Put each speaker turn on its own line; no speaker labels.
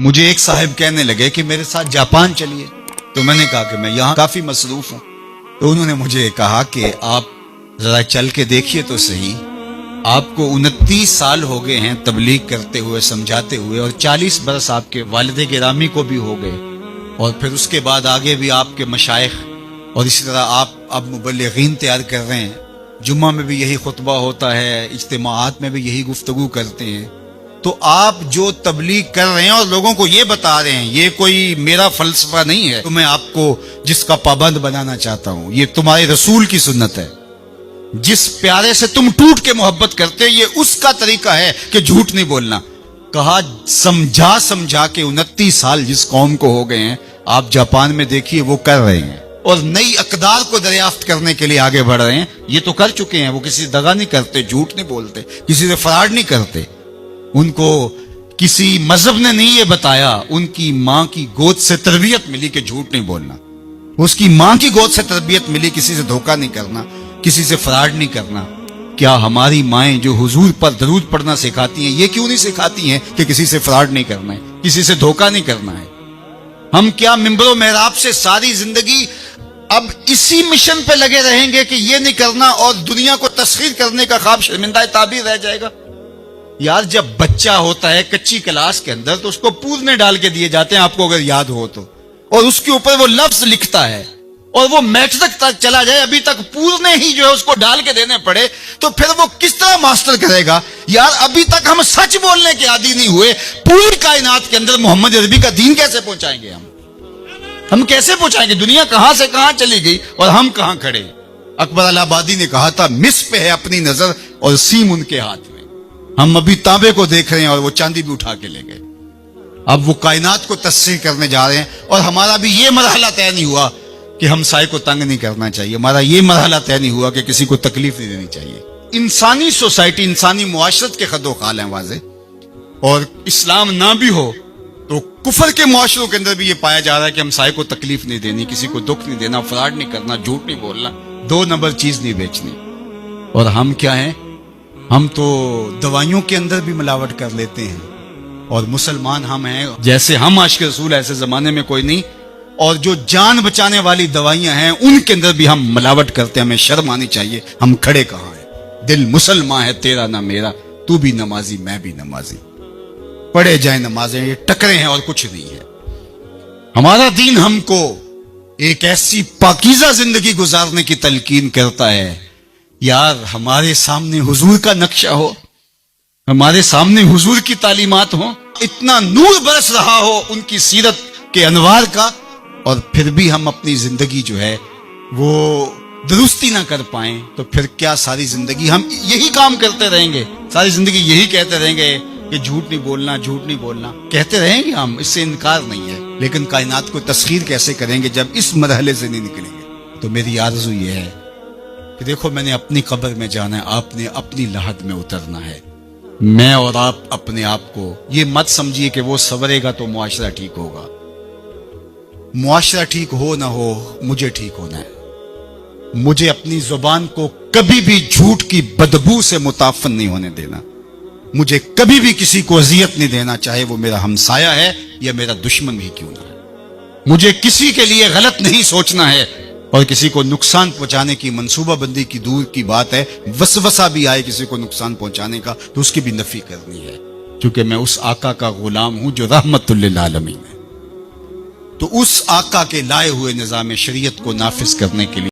مجھے ایک صاحب کہنے لگے کہ میرے ساتھ جاپان چلیے، تو میں نے کہا کہ میں یہاں کافی مصروف ہوں. تو انہوں نے مجھے کہا کہ آپ ذرا چل کے دیکھیے تو صحیح، آپ کو 29 سال ہو گئے ہیں تبلیغ کرتے ہوئے، سمجھاتے ہوئے، اور 40 برس آپ کے والد گرامی کو بھی ہو گئے، اور پھر اس کے بعد آگے بھی آپ کے مشائخ، اور اسی طرح آپ اب مبلغین تیار کر رہے ہیں، جمعہ میں بھی یہی خطبہ ہوتا ہے، اجتماعات میں بھی یہی گفتگو کرتے ہیں. تو آپ جو تبلیغ کر رہے ہیں اور لوگوں کو یہ بتا رہے ہیں، یہ کوئی میرا فلسفہ نہیں ہے تو میں آپ کو جس کا پابند بنانا چاہتا ہوں، یہ تمہارے رسول کی سنت ہے. جس پیارے سے تم ٹوٹ کے محبت کرتے، یہ اس کا طریقہ ہے کہ جھوٹ نہیں بولنا. کہا سمجھا کے 29 سال جس قوم کو ہو گئے ہیں، آپ جاپان میں دیکھیے وہ کر رہے ہیں، اور نئی اقدار کو دریافت کرنے کے لیے آگے بڑھ رہے ہیں. یہ تو کر چکے ہیں، وہ کسی سے دغا نہیں کرتے، جھوٹ نہیں بولتے، کسی سے فراڈ نہیں کرتے. ان کو کسی مذہب نے نہیں یہ بتایا، ان کی ماں کی گود سے تربیت ملی کہ جھوٹ نہیں بولنا. اس کی ماں کی گود سے تربیت ملی کسی سے دھوکہ نہیں کرنا، کسی سے فراڈ نہیں کرنا. کیا ہماری مائیں جو حضور پر درود پڑھنا سکھاتی ہیں، یہ کیوں نہیں سکھاتی ہیں کہ کسی سے فراڈ نہیں کرنا ہے، کسی سے دھوکہ نہیں کرنا ہے؟ ہم کیا منبر و محراب سے ساری زندگی اب اسی مشن پہ لگے رہیں گے کہ یہ نہیں کرنا، اور دنیا کو تسخیر کرنے کا خواب شرمندہ تعبیر رہ جائے گا؟ یار جب بچہ ہوتا ہے کچی کلاس کے اندر تو اس کو پورنے ڈال کے دیے جاتے ہیں، آپ کو اگر یاد ہو تو، اور اس کے اوپر وہ لفظ لکھتا ہے، اور وہ میٹرک تک چلا جائے ابھی تک پورنے ہی جو ہے اس کو ڈال کے دینے پڑے، تو پھر وہ کس طرح ماسٹر کرے گا؟ یار ابھی تک ہم سچ بولنے کے عادی نہیں ہوئے، پوری کائنات کے اندر محمد عربی کا دین کیسے پہنچائیں گے ہم کیسے پہنچائیں گے؟ دنیا کہاں سے کہاں چلی گئی اور ہم کہاں کھڑے. اکبر الہ آبادی نے کہا تھا، مس پہ ہے اپنی نظر اور سیم ان کے ہاتھ میں. ہم ابھی تانبے کو دیکھ رہے ہیں اور وہ چاندی بھی اٹھا کے لے گئے. اب وہ کائنات کو تصحیح کرنے جا رہے ہیں، اور ہمارا بھی یہ مرحلہ طے نہیں ہوا کہ ہم سائے کو تنگ نہیں کرنا چاہیے، ہمارا یہ مرحلہ طے نہیں ہوا کہ کسی کو تکلیف نہیں دینی چاہیے. انسانی سوسائٹی، انسانی معاشرت کے خد و خال ہیں واضح، اور اسلام نہ بھی ہو تو کفر کے معاشروں کے اندر بھی یہ پایا جا رہا ہے کہ ہم سائے کو تکلیف نہیں دینی، کسی کو دکھ نہیں دینا، فراڈ نہیں کرنا، جھوٹ نہیں بولنا، 2 نمبر چیز نہیں بیچنی. اور ہم کیا ہیں؟ ہم تو دوائیوں کے اندر بھی ملاوٹ کر لیتے ہیں، اور مسلمان ہم ہیں جیسے ہم عاشق رسول ایسے زمانے میں کوئی نہیں. اور جو جان بچانے والی دوائیاں ہیں ان کے اندر بھی ہم ملاوٹ کرتے ہیں. ہمیں شرم آنی چاہیے. ہم کھڑے کہاں ہیں؟ دل مسلمان ہے تیرا نہ میرا، تو بھی نمازی میں بھی نمازی، پڑھے جائیں نمازیں، یہ ٹکرے ہیں اور کچھ نہیں ہے. ہمارا دین ہم کو ایک ایسی پاکیزہ زندگی گزارنے کی تلقین کرتا ہے. یار ہمارے سامنے حضور کا نقشہ ہو، ہمارے سامنے حضور کی تعلیمات ہوں، اتنا نور برس رہا ہو ان کی سیرت کے انوار کا، اور پھر بھی ہم اپنی زندگی جو ہے وہ درستی نہ کر پائیں، تو پھر کیا ساری زندگی ہم یہی کام کرتے رہیں گے؟ ساری زندگی یہی کہتے رہیں گے کہ جھوٹ نہیں بولنا، جھوٹ نہیں بولنا؟ کہتے رہیں گے ہم، اس سے انکار نہیں ہے، لیکن کائنات کو تسخیر کیسے کریں گے جب اس مرحلے سے نہیں نکلیں گے؟ تو میری آرزو یہ ہے کہ دیکھو، میں نے اپنی قبر میں جانا ہے، آپ نے اپنی لحد میں اترنا ہے. میں اور آپ اپنے آپ کو یہ مت سمجھیے کہ وہ سنورے گا تو معاشرہ ٹھیک ہوگا. معاشرہ ٹھیک ہو نہ ہو، مجھے ٹھیک ہونا ہے. مجھے اپنی زبان کو کبھی بھی جھوٹ کی بدبو سے متعفن نہیں ہونے دینا. مجھے کبھی بھی کسی کو اذیت نہیں دینا، چاہے وہ میرا ہمسایہ ہے یا میرا دشمن بھی کیوں نہ ہے. مجھے کسی کے لیے غلط نہیں سوچنا ہے، اور کسی کو نقصان پہنچانے کی منصوبہ بندی کی دور کی بات ہے، وسوسہ بھی آئے کسی کو نقصان پہنچانے کا تو اس کی بھی نفی کرنی ہے، کیونکہ میں اس آقا کا غلام ہوں جو رحمت للعالمین ہے. تو اس آقا کے لائے ہوئے نظام شریعت کو نافذ کرنے کے لیے